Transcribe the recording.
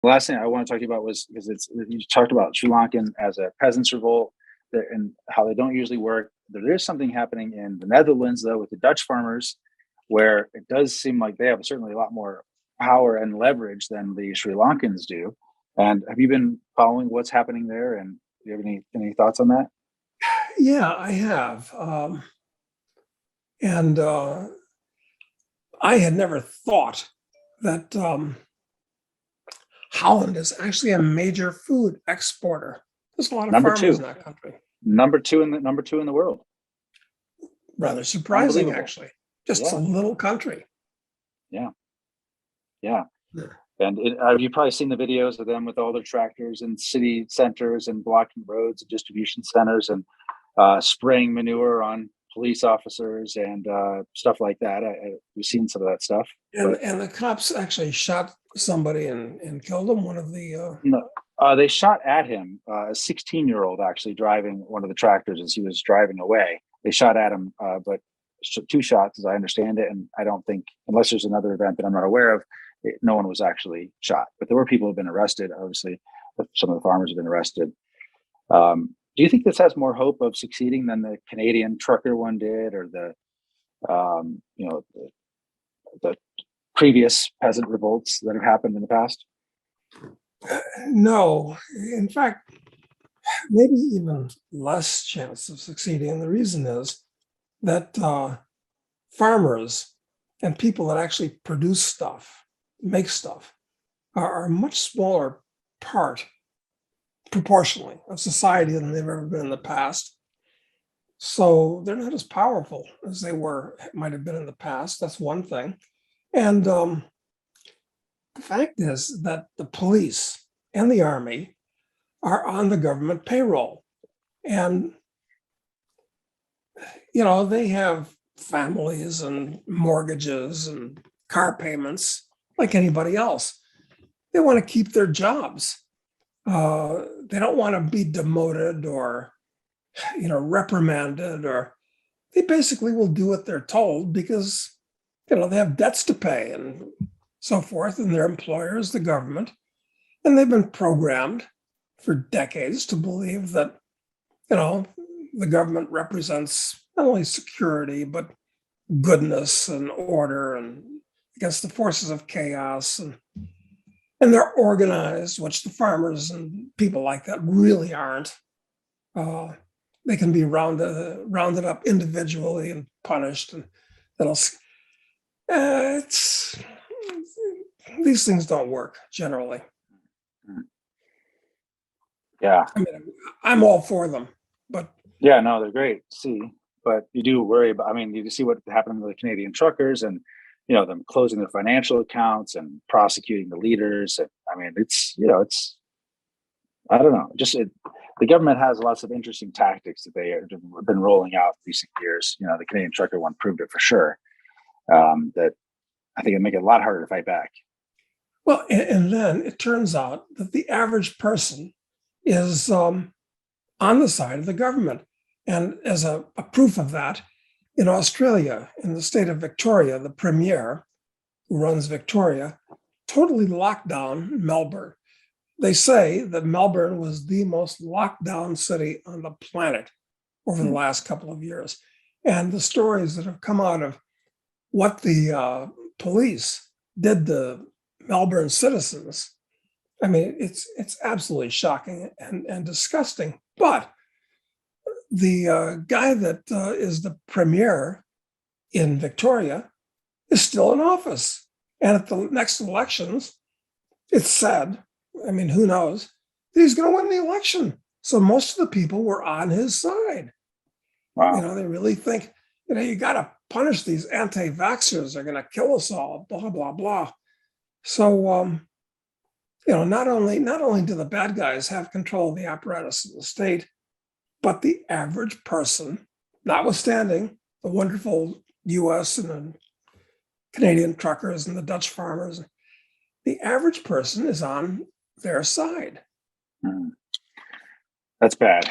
The last thing I want to talk to you about was because you talked about Sri Lankan as a peasants' revolt and how they don't usually work. There is something happening in the Netherlands though with the Dutch farmers, where it does seem like they have certainly a lot more power and leverage than the Sri Lankans do. And have you been following what's happening there? And do you have any thoughts on that? Yeah, I have. And I had never thought that Holland is actually a major food exporter. There's a lot of Number farmers in two, that country. number two in the world. Rather surprising, Unbelievable. actually. Just a Yeah, little country. yeah, yeah. Yeah. And you've probably seen the videos of them with all their tractors in city centers and blocking roads and distribution centers and spraying manure on police officers and stuff like that. We've seen some of that stuff, And but and the cops actually shot somebody and killed him. One of the no, they shot at him. A 16-year-old actually driving one of the tractors as he was driving away. They shot at him, but two shots, as I understand it. And I don't think, unless there's another event that I'm not aware of, no one was actually shot. But there were people who have been arrested. Obviously, some of the farmers have been arrested. Do you think this has more hope of succeeding than the Canadian trucker one did, or the previous peasant revolts that have happened in the past? no, in fact, maybe even less chance of succeeding. And the reason is that farmers and people that actually produce stuff, make stuff, are a much smaller part proportionally of society than they've ever been in the past. So they're not as powerful as they might have been in the past. That's one thing. And the fact is that the police and the army are on the government payroll. And, they have families and mortgages and car payments like anybody else. They want to keep their jobs. They don't want to be demoted or, reprimanded, or they basically will do what they're told because, they have debts to pay and so forth, and their employer is the government. And they've been programmed for decades to believe that, you know, the government represents not only security, but goodness and order and against the forces of chaos. And they're organized, which the farmers and people like that really aren't. Uh, they can be rounded up individually and punished, and that'll. It's these things don't work generally. Yeah, I mean, I'm all for them, but yeah, no, they're great to see, but you do worry about. I mean, you see what happened with the Canadian truckers, and them closing their financial accounts and prosecuting the leaders. And I mean, it's I don't know, the government has lots of interesting tactics that they have been rolling out in recent years. The Canadian trucker one proved it for sure. That I think it'd make it a lot harder to fight back. well, and then it turns out that the average person is on the side of the government. And as a proof of that, in Australia, in the state of Victoria, the premier who runs Victoria totally locked down Melbourne. They say that Melbourne was the most locked down city on the planet over the Hmm. last couple of years. And the stories that have come out of what the police did to Melbourne citizens, I mean, it's absolutely shocking and disgusting. But the guy that is the premier in Victoria is still in office. And at the next elections, it's said, I mean, who knows, that he's going to win the election. So most of the people were on his side. Wow. They really think, you got to punish these anti-vaxxers. They're going to kill us all, blah, blah, blah. So, not only do the bad guys have control of the apparatus of the state, but the average person, notwithstanding the wonderful US and the Canadian truckers and the Dutch farmers, the average person is on their side. Hmm. That's bad.